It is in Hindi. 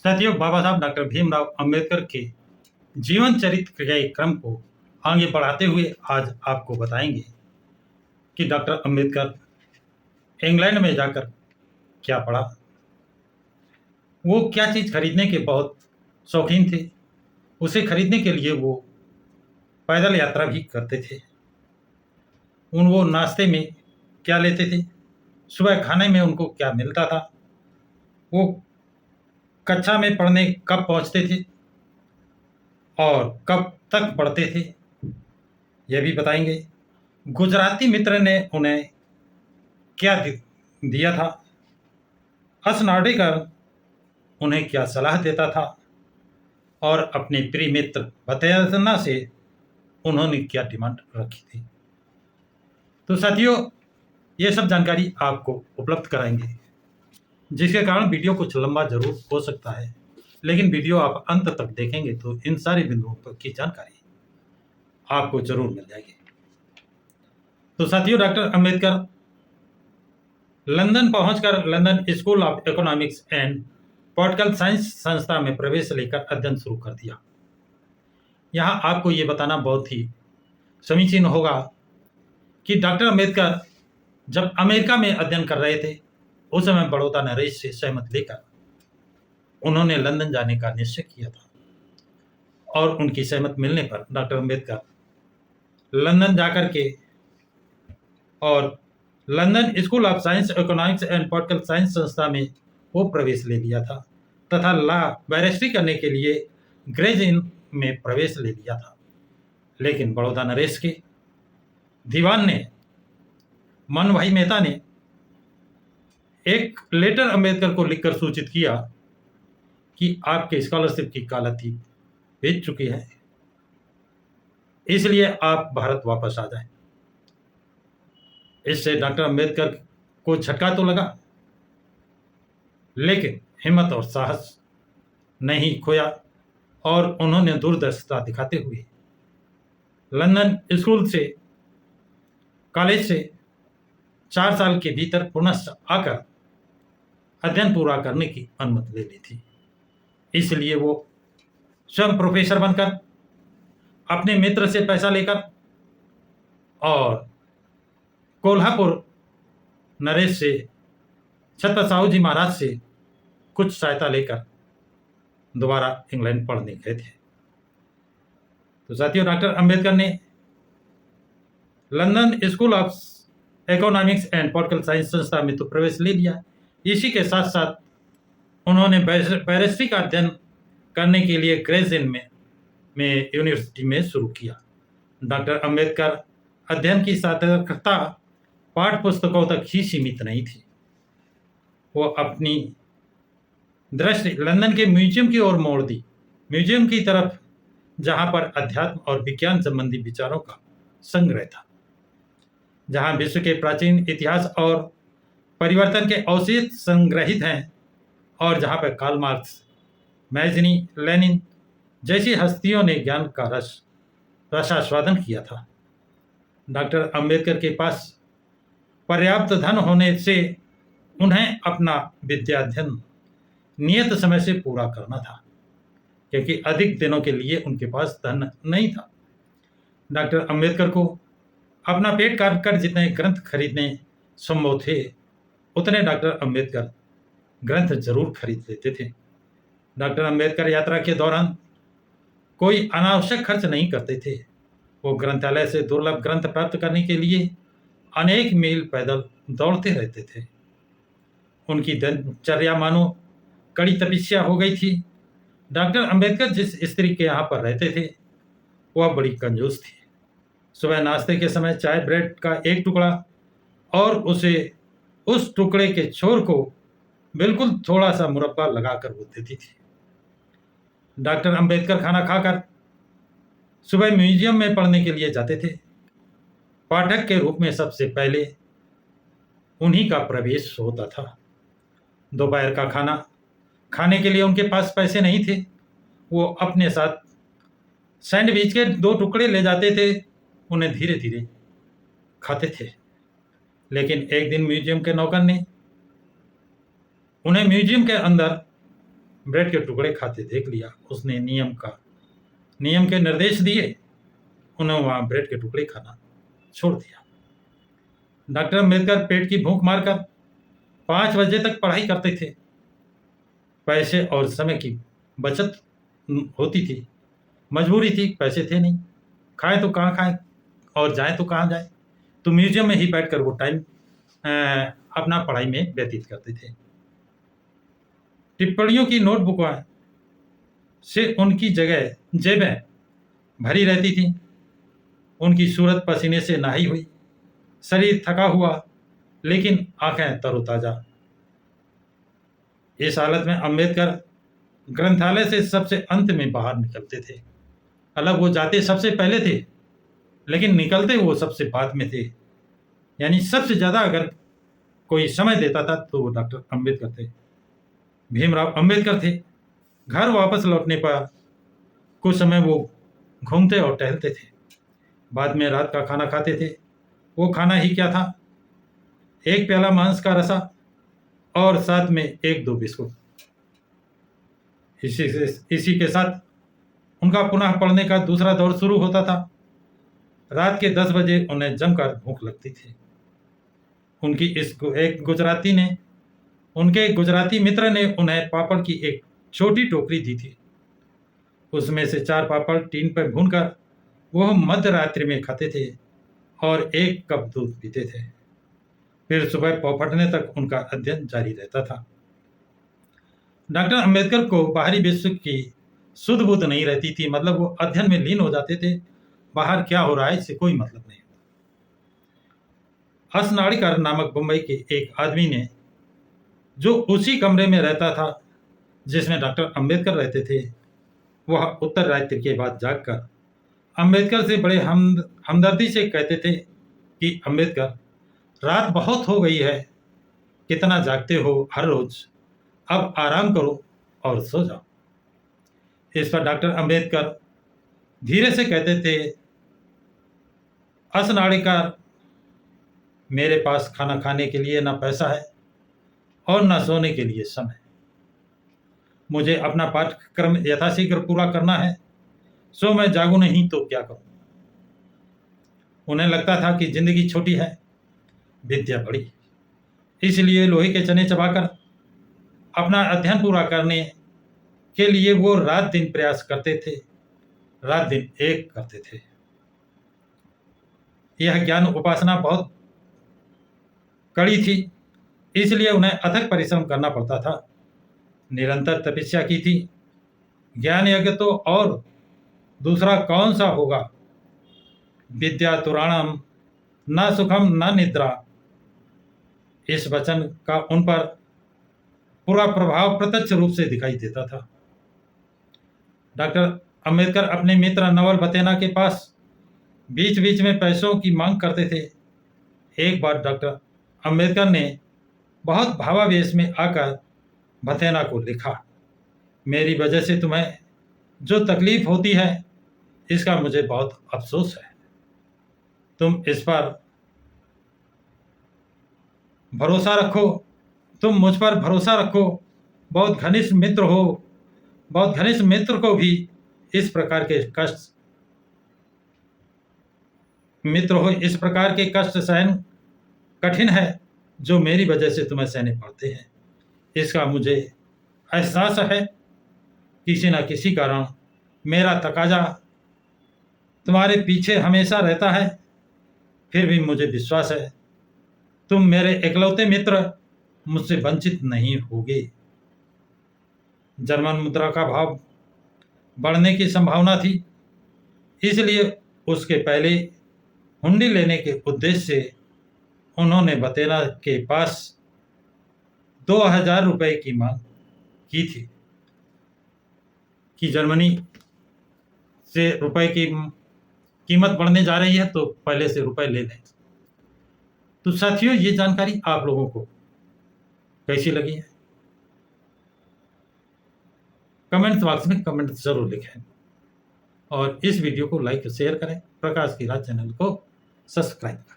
साथियों, बाबा साहब डॉक्टर भीमराव अंबेडकर के जीवन चरित्र के क्रम को आगे बढ़ाते हुए आज आपको बताएंगे कि डॉक्टर अंबेडकर इंग्लैंड में जाकर क्या पढ़ा। वो क्या चीज़ खरीदने के बहुत शौकीन थे। उसे खरीदने के लिए वो पैदल यात्रा भी करते थे। वो नाश्ते में क्या लेते थे, सुबह खाने में उनको क्या मिलता था, वो कक्षा में पढ़ने कब पहुंचते थे और कब तक पढ़ते थे, यह भी बताएंगे। गुजराती मित्र ने उन्हें क्या दिया था। हस नार्डिकर उन्हें क्या सलाह देता था और अपने प्रिय मित्र बतेजना से उन्होंने क्या डिमांड रखी थी। तो साथियों, ये सब जानकारी आपको उपलब्ध कराएंगे, जिसके कारण वीडियो कुछ लंबा जरूर हो सकता है, लेकिन वीडियो आप अंत तक देखेंगे तो इन सारे बिंदुओं की जानकारी आपको जरूर मिल जाएगी। तो साथियों, डॉक्टर अंबेडकर लंदन पहुंचकर London school of economics and political science संस्था में प्रवेश लेकर अध्ययन शुरू कर दिया। यहाँ आपको ये बताना बहुत ही समीचीन होगा कि डॉक्टर अंबेडकर जब अमेरिका में अध्ययन कर रहे थे, उस समय बड़ौदा नरेश से सहमत लेकर उन्होंने लंदन जाने का निश्चय किया था और उनकी सहमत मिलने पर डॉक्टर अंबेडकर लंदन जाकर के और London school of science economics and political science संस्था में वो प्रवेश ले लिया था तथा लॉ बैरिस्ट्री करने के लिए ग्रेज इन में प्रवेश ले लिया था। लेकिन बड़ौदा नरेश के दीवान ने, मन भाई मेहता ने, एक लेटर अंबेडकर को लिखकर सूचित किया कि आपके स्कॉलरशिप की कालाती बीत चुकी है, इसलिए आप भारत वापस आ जाएं। इससे डॉक्टर अंबेडकर को झटका तो लगा, लेकिन हिम्मत और साहस नहीं खोया और उन्होंने दूरदर्शिता दिखाते हुए लंदन स्कूल से, कॉलेज से 4 साल के भीतर पुनः आकर अध्ययन पूरा करने की अनुमति ले ली थी। इसलिए वो स्वयं प्रोफेसर बनकर अपने मित्र से पैसा लेकर और कोल्हापुर नरेश से, छत्रपति साहू जी महाराज से कुछ सहायता लेकर दोबारा इंग्लैंड पढ़ने गए थे। तो साथियों, डॉक्टर अंबेडकर ने London school of economics and political science संस्था में तो प्रवेश ले लिया। इसी के साथ साथ उन्होंने बैरिस्ट्री का अध्ययन करने के लिए ग्रेज इन में यूनिवर्सिटी में शुरू किया। डॉक्टर अंबेडकर अध्ययन की सार्थकता पाठ पुस्तकों तक ही सीमित नहीं थी। वो अपनी दृष्टि लंदन के म्यूजियम की ओर मोड़ दी, म्यूजियम की तरफ, जहां पर अध्यात्म और विज्ञान संबंधी विचारों का संग्रह था, जहां विश्व के प्राचीन इतिहास और परिवर्तन के अवशेष संग्रहित हैं और जहां पर कार्ल मार्क्स, मैजनी, लेनिन जैसी हस्तियों ने ज्ञान का रसास्वादन किया था। डॉक्टर अंबेडकर के पास पर्याप्त धन होने से उन्हें अपना विद्याध्ययन नियत समय से पूरा करना था, क्योंकि अधिक दिनों के लिए उनके पास धन नहीं था। डॉक्टर अंबेडकर को अपना पेट काट कर जितने ग्रंथ खरीदने संभव थे, उतने डॉक्टर अंबेडकर ग्रंथ जरूर खरीद लेते थे। डॉक्टर अंबेडकर यात्रा के दौरान कोई अनावश्यक खर्च नहीं करते थे। वो ग्रंथालय से दुर्लभ ग्रंथ प्राप्त करने के लिए अनेक मील पैदल दौड़ते रहते थे। उनकी दिनचर्या मानो कड़ी तपस्या हो गई थी। डॉक्टर अंबेडकर जिस स्त्री के यहाँ पर रहते थे, वह बड़ी कंजूस थी। सुबह नाश्ते के समय चाय ब्रेड का एक टुकड़ा और उस टुकड़े के छोर को बिल्कुल थोड़ा सा मुरब्बा लगाकर वो देती थी। डॉक्टर अंबेडकर खाना खाकर सुबह म्यूजियम में पढ़ने के लिए जाते थे। पाठक के रूप में सबसे पहले उन्हीं का प्रवेश होता था। दोपहर का खाना खाने के लिए उनके पास पैसे नहीं थे। वो अपने साथ सैंडविच के 2 टुकड़े ले जाते थे, उन्हें धीरे धीरे खाते थे। लेकिन एक दिन म्यूजियम के नौकर ने उन्हें म्यूजियम के अंदर ब्रेड के टुकड़े खाते देख लिया। उसने नियम के निर्देश दिए, उन्हें वहाँ ब्रेड के टुकड़े खाना छोड़ दिया। डॉक्टर अम्बेडकर पेट की भूख मारकर 5 बजे तक पढ़ाई करते थे। पैसे और समय की बचत होती थी, मजबूरी थी, पैसे थे नहीं, खाए तो कहाँ खाए और जाए तो कहाँ जाए, तो म्यूजियम में ही बैठकर वो टाइम अपना पढ़ाई में व्यतीत करते थे। टिप्पणियों की नोटबुक से उनकी जेबें भरी रहती थी। उनकी सूरत पसीने से नहाई हुई, शरीर थका हुआ, लेकिन आंखें तरोताजा। इस हालत में अम्बेडकर ग्रंथालय से सबसे अंत में बाहर निकलते थे। अलग वो जाते सबसे पहले थे, लेकिन निकलते वो सबसे बाद में थे। यानी सबसे ज़्यादा अगर कोई समय देता था तो वो डॉक्टर अम्बेडकर थे, भीमराव अम्बेडकर थे। घर वापस लौटने पर कुछ समय वो घूमते और टहलते थे। बाद में रात का खाना खाते थे। वो खाना ही क्या था, 1 प्याला मांस का रसा और साथ में 1-2 बिस्कुट। इसी के साथ उनका पुनः पढ़ने का दूसरा दौर शुरू होता था। रात के 10 बजे उन्हें जमकर भूख लगती थी। उनके गुजराती मित्र ने उन्हें पापड़ की एक छोटी टोकरी दी थी। उसमें से 4 पापड़ टीन पर भूनकर वह मध्य रात्रि में खाते थे और 1 कप दूध पीते थे। फिर सुबह पौ फटने तक उनका अध्ययन जारी रहता था। डॉक्टर अम्बेडकर को बाहरी विश्व की सुध बुध नहीं रहती थी, मतलब वो अध्ययन में लीन हो जाते थे। बाहर क्या हो रहा है इससे कोई मतलब नहीं। असनाड़ीकर नामक मुंबई के एक आदमी ने, जो उसी कमरे में रहता था जिसमें डॉक्टर अम्बेडकर रहते थे, वह उत्तर रात्रि के बाद जागकर अम्बेडकर से बड़े हमदर्दी से कहते थे कि अम्बेडकर, रात बहुत हो गई है, कितना जागते हो हर रोज, अब आराम करो और सो जाओ। इस पर डॉक्टर अम्बेडकर धीरे से कहते थे, असनाड़ीकर, मेरे पास खाना खाने के लिए ना पैसा है और ना सोने के लिए समय। मुझे अपना पाठ्यक्रम यथाशीघ्र पूरा करना है, सो मैं जागू नहीं तो क्या करूं। उन्हें लगता था कि जिंदगी छोटी है, विद्या बड़ी, इसलिए लोहे के चने चबाकर अपना अध्ययन पूरा करने के लिए वो रात दिन प्रयास करते थे, रात दिन एक करते थे। यह ज्ञान उपासना बहुत कड़ी थी, इसलिए उन्हें अथक परिश्रम करना पड़ता था। निरंतर तपस्या की थी। ज्ञान यज्ञ तो और दूसरा कौन सा होगा। विद्या तुराणम न सुखम न निद्रा, इस वचन का उन पर पूरा प्रभाव प्रत्यक्ष रूप से दिखाई देता था। डॉक्टर अम्बेडकर अपने मित्र नवल भतेना के पास बीच बीच में पैसों की मांग करते थे। एक बार डॉक्टर अम्बेडकर ने बहुत भावावेश में आकर भतेना को लिखा, मेरी वजह से तुम्हें जो तकलीफ होती है इसका मुझे बहुत अफसोस है। तुम इस पर भरोसा रखो, तुम मुझ पर भरोसा रखो। बहुत घनिष्ठ मित्र को भी इस प्रकार के कष्ट सहन कठिन है जो मेरी वजह से तुम्हें सहने पड़ते हैं। इसका मुझे एहसास है। किसी न किसी कारण मेरा तकाजा तुम्हारे पीछे हमेशा रहता है, फिर भी मुझे विश्वास है तुम मेरे इकलौते मित्र मुझसे वंचित नहीं होगे। जर्मन मुद्रा का भाव बढ़ने की संभावना थी, इसलिए उसके पहले हुंडी लेने के उद्देश्य से उन्होंने बतेना के पास 2000 रुपए की मांग की थी कि जर्मनी से रुपए की कीमत बढ़ने जा रही है, तो पहले से रुपए ले लें। तो साथियों, ये जानकारी आप लोगों को कैसी लगी है, कमेंट बॉक्स में कमेंट जरूर लिखें और इस वीडियो को लाइक शेयर करें। प्रकाश की राज चैनल को सब्सक्राइब करें।